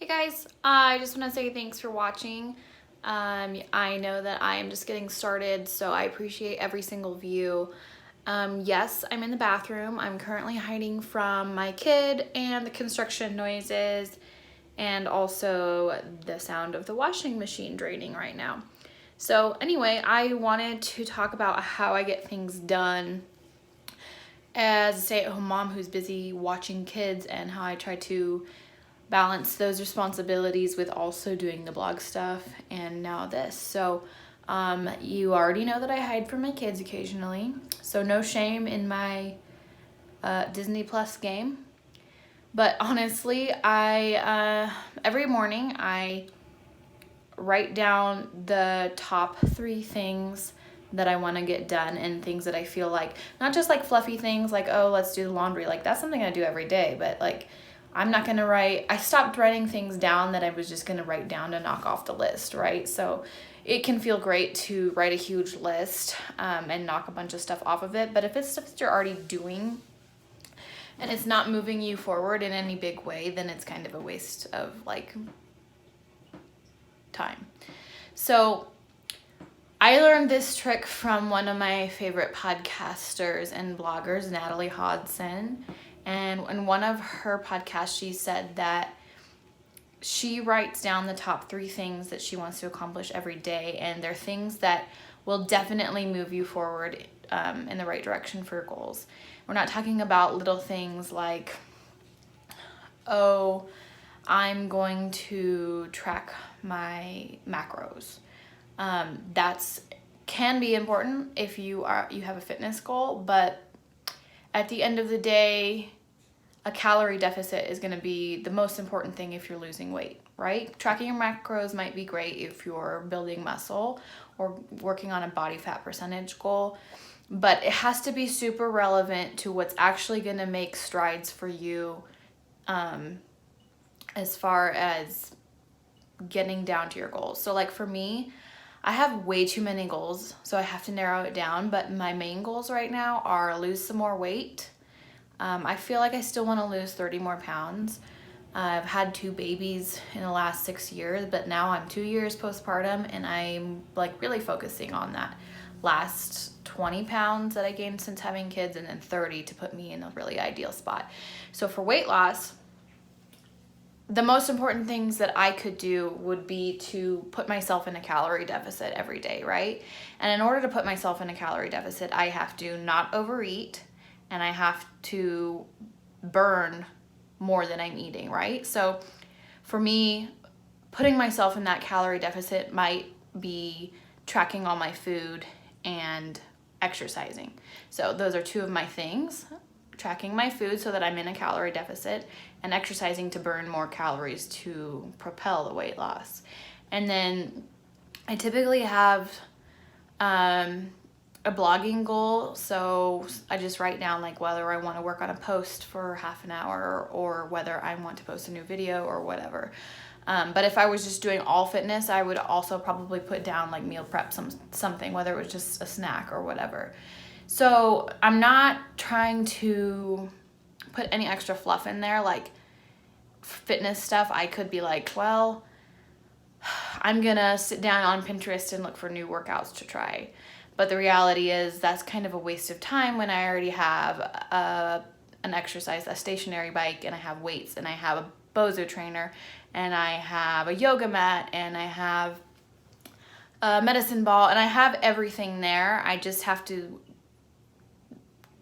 Hey guys, I just want to say thanks for watching. I know that I am just getting started, so I appreciate every single view. Yes, I'm in the bathroom. I'm currently hiding from my kid and the construction noises and also the sound of the washing machine draining right now. So anyway, I wanted to talk about how I get things done as a stay-at-home mom who's busy watching kids and how I try to balance those responsibilities with also doing the blog stuff and now this. So you already know that I hide from my kids occasionally, so no shame in my Disney Plus game. But honestly, I every morning I write down the top 3 things that I want to get done and things that I feel like, not just like fluffy things like, oh, let's do the laundry. Like that's something I do every day, but like I'm not going to write, I stopped writing things down that I was just going to write down to knock off the list, right? So it can feel great to write a huge list and knock a bunch of stuff off of it. But if it's stuff that you're already doing and it's not moving you forward in any big way, then it's kind of a waste of like time. So I learned this trick from one of my favorite podcasters and bloggers, Natalie Hodson. And in one of her podcasts, she said that she writes down the top 3 things that she wants to accomplish every day. And they're things that will definitely move you forward in the right direction for your goals. We're not talking about little things like, oh, I'm going to track my macros. That's can be important if you have a fitness goal, but at the end of the day, a calorie deficit is going to be the most important thing if you're losing weight, right? Tracking your macros might be great if you're building muscle or working on a body fat percentage goal, but it has to be super relevant to what's actually going to make strides for you as far as getting down to your goals. So like for me, I have way too many goals, so I have to narrow it down, but my main goals right now are lose some more weight. I feel like I still want to lose 30 more pounds. I've had 2 babies in the last 6 years, but now I'm 2 years postpartum and I'm like really focusing on that last 20 pounds that I gained since having kids and then 30 to put me in a really ideal spot. So for weight loss, the most important things that I could do would be to put myself in a calorie deficit every day, right? And in order to put myself in a calorie deficit, I have to not overeat and I have to burn more than I'm eating, right? So for me, putting myself in that calorie deficit might be tracking all my food and exercising. So those are 2 of my things. Tracking my food so that I'm in a calorie deficit and exercising to burn more calories to propel the weight loss. And then I typically have a blogging goal. So I just write down like whether I want to work on a post for half an hour or whether I want to post a new video or whatever. But if I was just doing all fitness, I would also probably put down like meal prep something, whether it was just a snack or whatever. So I'm not trying to put any extra fluff in there, like fitness stuff. I could be like, well, I'm gonna sit down on Pinterest and look for new workouts to try. But the reality is that's kind of a waste of time when I already have a stationary bike, and I have weights, and I have a Bozo trainer, and I have a yoga mat, and I have a medicine ball, and I have everything there. I just have to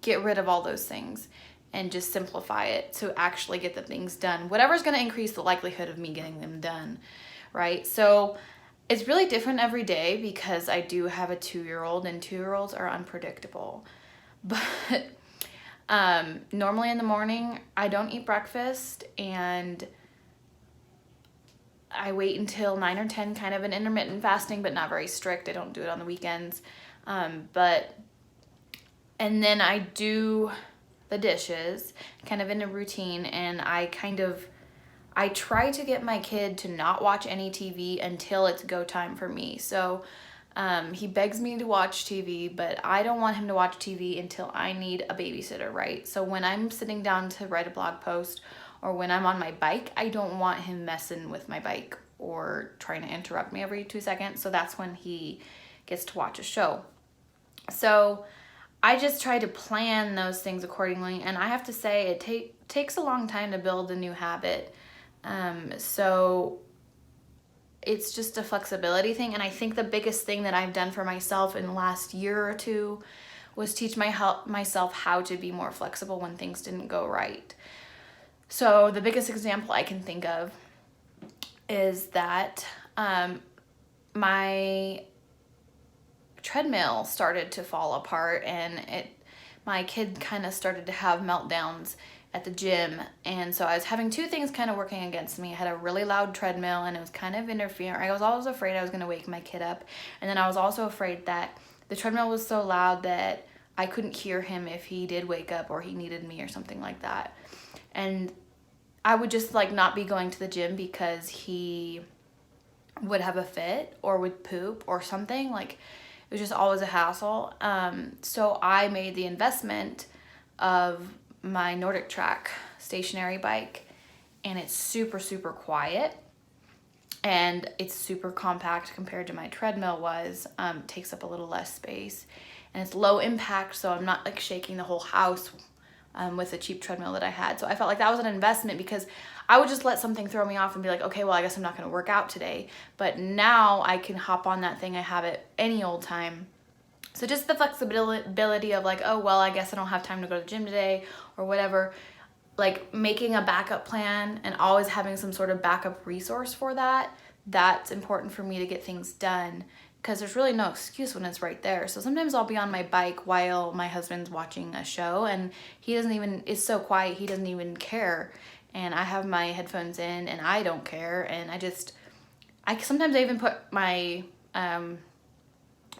get rid of all those things and just simplify it to actually get the things done. Whatever's going to increase the likelihood of me getting them done, right? So it's really different every day because I do have a 2-year-old and 2-year-olds are unpredictable. But normally in the morning, I don't eat breakfast and I wait until 9 or 10, kind of an intermittent fasting, but not very strict. I don't do it on the weekends. And then I do the dishes kind of in a routine, and I try to get my kid to not watch any TV until it's go time for me. So he begs me to watch TV, but I don't want him to watch TV until I need a babysitter, right? So when I'm sitting down to write a blog post or when I'm on my bike, I don't want him messing with my bike or trying to interrupt me every 2 seconds. So that's when he gets to watch a show. So I just try to plan those things accordingly, and I have to say it takes a long time to build a new habit. So it's just a flexibility thing, and I think the biggest thing that I've done for myself in the last year or two was teach myself how to be more flexible when things didn't go right. So the biggest example I can think of is that my treadmill started to fall apart, and my kid kind of started to have meltdowns at the gym, and so I was having two things kind of working against me. I had a really loud treadmill, and it was kind of interfering. I was always afraid I was going to wake my kid up, and then I was also afraid that the treadmill was so loud that I couldn't hear him if he did wake up or he needed me or something like that. And I would just like not be going to the gym because he would have a fit or would poop or something. Like, it was just always a hassle. So I made the investment of my Nordic Track stationary bike, and it's super, super quiet, and it's super compact compared to my treadmill was. Takes up a little less space, and it's low impact, so I'm not like shaking the whole house with the cheap treadmill that I had. So I felt like that was an investment, because I would just let something throw me off and be like, okay, well, I guess I'm not going to work out today. But now I can hop on that thing. I have it any old time. So just the flexibility of like, oh, well, I guess I don't have time to go to the gym today or whatever. Like making a backup plan and always having some sort of backup resource for that. That's important for me to get things done, because there's really no excuse when it's right there. So sometimes I'll be on my bike while my husband's watching a show, and it's so quiet, he doesn't even care. And I have my headphones in and I don't care. And sometimes I even put my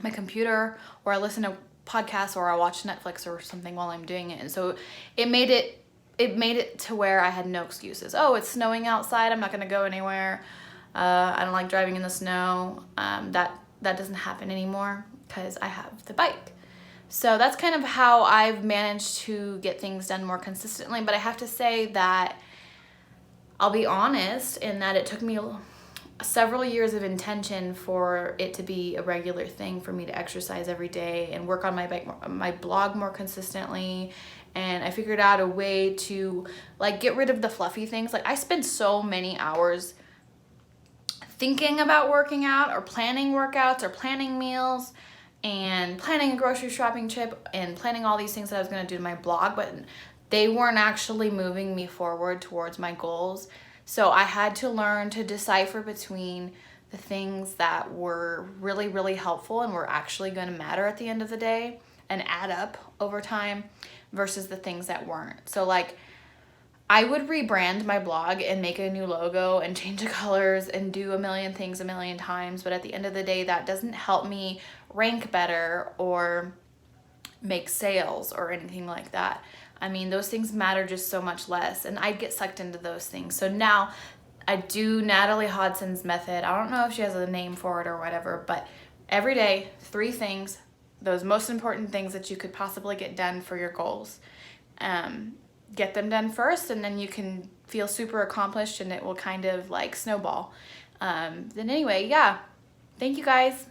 my computer, or I listen to podcasts, or I watch Netflix or something while I'm doing it. And so it made it to where I had no excuses. Oh, it's snowing outside, I'm not gonna go anywhere. I don't like driving in the snow. That doesn't happen anymore because I have the bike. So that's kind of how I've managed to get things done more consistently. But I have to say that I'll be honest in that it took me several years of intention for it to be a regular thing for me to exercise every day and work on my blog more consistently. And I figured out a way to like get rid of the fluffy things. Like, I spend so many hours thinking about working out or planning workouts or planning meals and planning a grocery shopping trip and planning all these things that I was going to do to my blog, but they weren't actually moving me forward towards my goals. So I had to learn to decipher between the things that were really, really helpful and were actually going to matter at the end of the day and add up over time versus the things that weren't. So like, I would rebrand my blog and make a new logo and change the colors and do a million things a million times. But at the end of the day, that doesn't help me rank better or make sales or anything like that. I mean, those things matter just so much less, and I'd get sucked into those things. So now I do Natalie Hodson's method. I don't know if she has a name for it or whatever, but every day, 3 things, those most important things that you could possibly get done for your goals. Get them done first, and then you can feel super accomplished, and it will kind of like snowball. Then anyway, yeah, thank you guys.